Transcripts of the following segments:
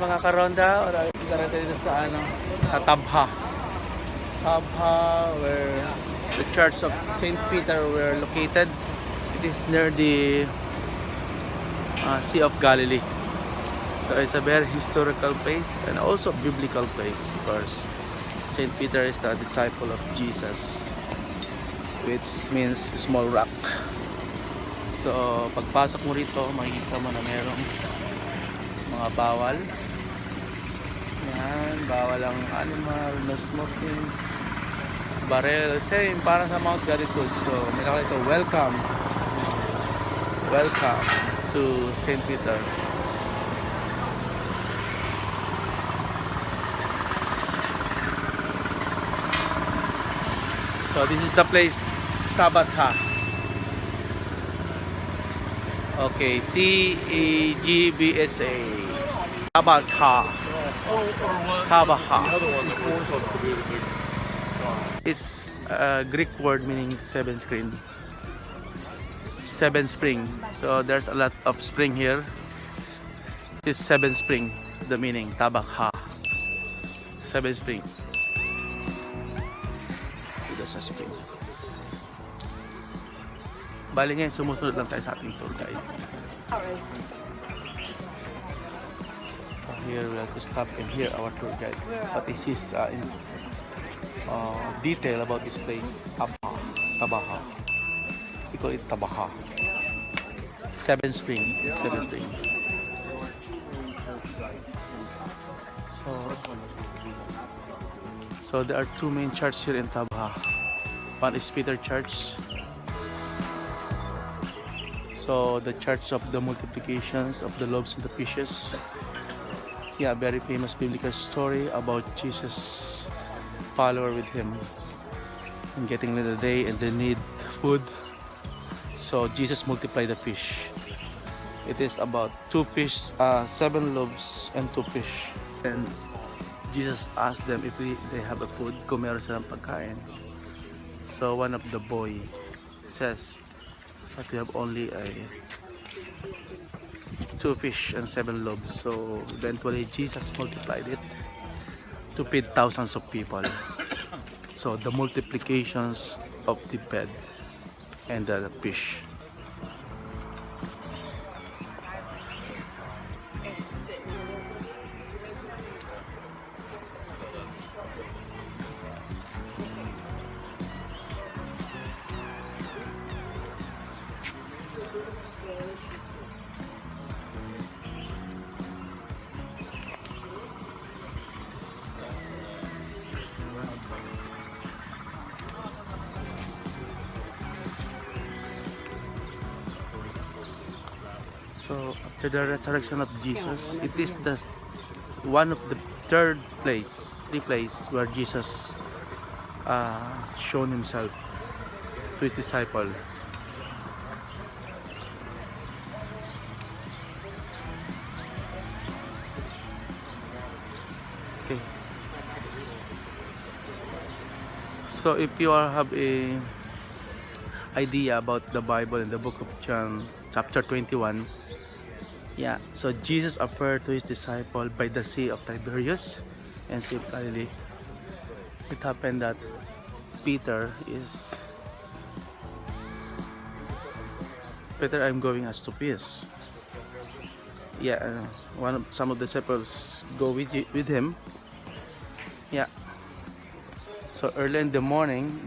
mga karonda. Dito tayo sa Tabha. Tabha, where the Church of Saint Peter were located. It is near the Sea of Galilee. So it's a very historical place and also biblical place, of course. Saint Peter is the disciple of Jesus, which means small rock. So pagpasok mo rito, makikita mo na merong mga bawal. Yan, bawal ang animal, no smoking, barrel, same para sa Mount Gratitude. So may nakalito, welcome to Saint Peter. So this is the place, Tabatha. Okay, T-A-G-B-S-A. Tabatha. Tabatha. It's a Greek word meaning seven spring. So there's a lot of spring here. This seven spring, the meaning Tabatha. Seven spring. Sa spring. Bali ngayon, sumusunod lang tayo sa ating tour guide. So here we have to stop and hear our tour guide. What is his detail about this place? Tabaha. We call it Tabaha. Seven spring. So there are two main churches here in Tabaha. One is Peter Church. So the church of the multiplications of the loaves and the fishes. Yeah, very famous biblical story about Jesus' follower with him and getting in the day and they need food. So Jesus multiplied the fish. It is about 2 fish, 7 loaves and 2 fish. And Jesus asked them if they have a food, kung meron silang pagkain. So one of the boy says that we have only 2 fish and 7 loaves. So eventually Jesus multiplied it to feed thousands of people. So the multiplications of the bread and the fish. So after the resurrection of Jesus, it is one of the three place where Jesus shown himself to his disciple. Okay. So if you have a idea about the Bible in the book of John, chapter 21. Yeah, so Jesus appeared to his disciple by the Sea of Tiberias and Sea of Galilee. It happened that Peter, I'm going as to peace. Yeah, some of the disciples go with him. Yeah. So early in the morning,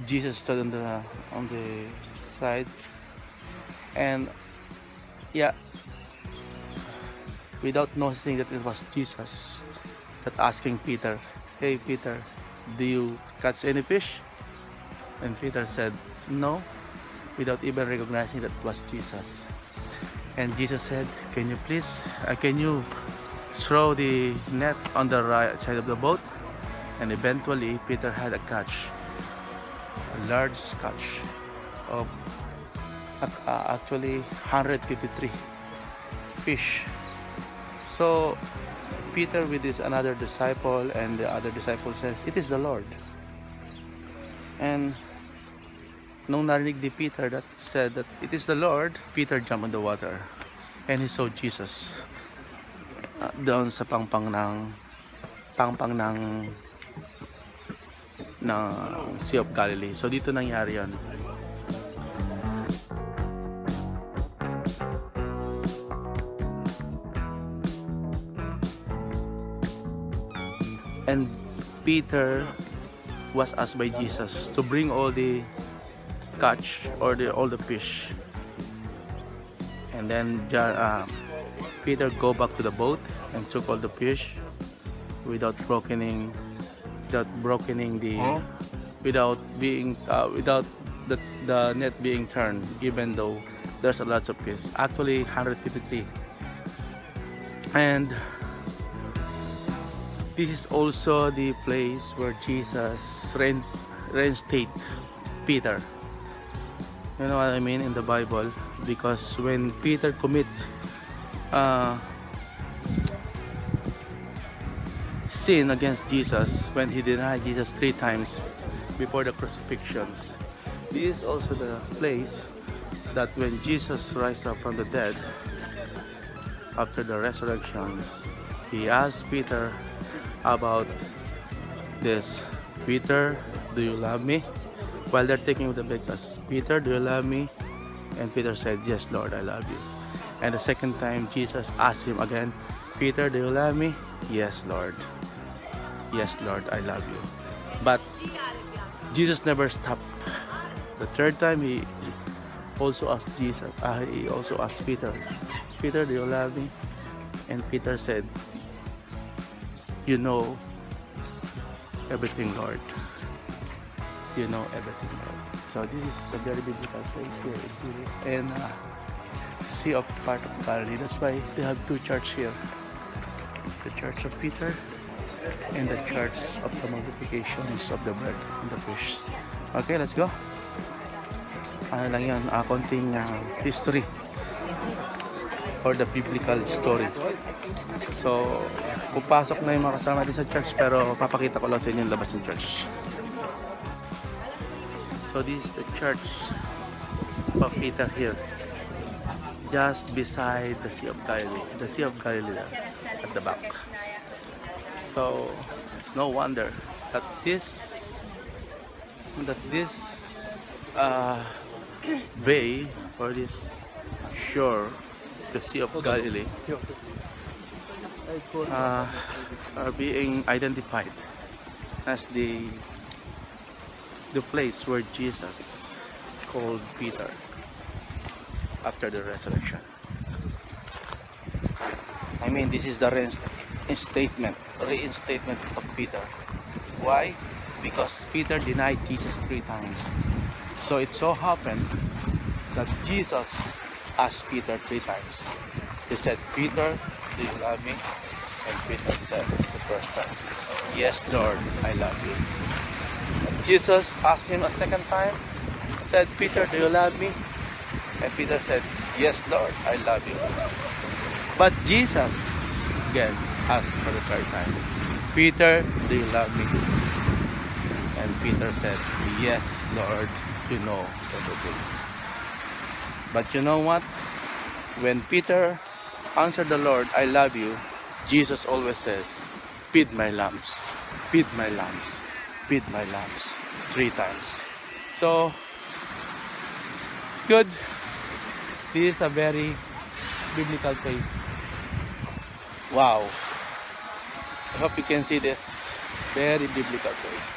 Jesus stood on the side, and yeah, without noticing that it was Jesus, that asking Peter, "Hey Peter, do you catch any fish?" And Peter said, "No," without even recognizing that it was Jesus. And Jesus said, can you throw the net on the right side of the boat?" And eventually Peter had a large catch of actually 153 fish. So Peter with another disciple, and the other disciple says, "It is the Lord." And nung narinig ni Peter that said that it is the Lord, Peter jumped on the water and he saw Jesus. doon sa pangpang ng Sea of Galilee. So dito nangyari yon. And Peter was asked by Jesus to bring all the catch or all the fish. And then Peter go back to the boat and took all the fish without brokening without the net being turned, even though there's a lot of fish. Actually 153. And this is also the place where Jesus reinstate Peter. You know what I mean in the Bible? Because when Peter commit sin against Jesus, when he denied Jesus 3 times before the crucifixions, this is also the place that when Jesus rise up from the dead after the resurrections, he asked Peter about this. Peter, do you love me? While they're taking the breakfast, Peter, do you love me? And Peter said, yes, Lord, I love you. And the second time Jesus asked him again, Peter, do you love me? Yes, Lord. Yes, Lord, I love you. But Jesus never stopped. The third time he also asked Jesus, he also asked Peter, Peter, do you love me? And Peter said, you know everything, Lord. You know everything, Lord. So this is a very biblical place here in Jesus and Sea of part of Galilee. That's why they have 2 churches here. The Church of Peter and the Church of the Multiplications of the Bread and the Fish. Okay, let's go. Ano lang yun, konting history or the biblical story. So, pupasok na yung mga kasama din sa church, pero papakita ko lang sa inyo yung labas ng church. So this is the Church of Peter here, just beside the Sea of Galilee. The Sea of Galilee at the back. So it's no wonder that this bay or this shore, the Sea of Galilee, are being identified as the place where Jesus called Peter after the resurrection. I mean, this is the reinstatement of Peter. Why? Because Peter denied Jesus 3 times. So it so happened that Jesus asked Peter 3 times. He said, Peter, do you love me? And Peter said the first time, yes, Lord, I love you. Jesus asked him a second time, said, Peter, do you love me? And Peter said, yes, Lord, I love you. But Jesus again asked for the third time, Peter, do you love me? And Peter said, yes, Lord, you know everything. But you know what? When Peter answered the Lord, I love you, Jesus always says, feed my lambs, feed my lambs, feed my lambs 3 times. So good. This is a very biblical place. Wow. I hope you can see this very biblical place.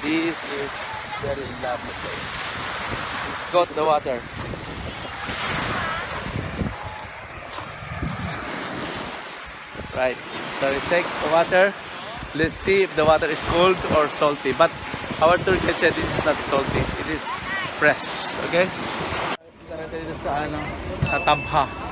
This is very lovely place. Let's go to the water. Right. So we take the water. Let's see if the water is cold or salty. But our tour guide said this is not salty. It is fresh. Okay? Dito sa Tabha.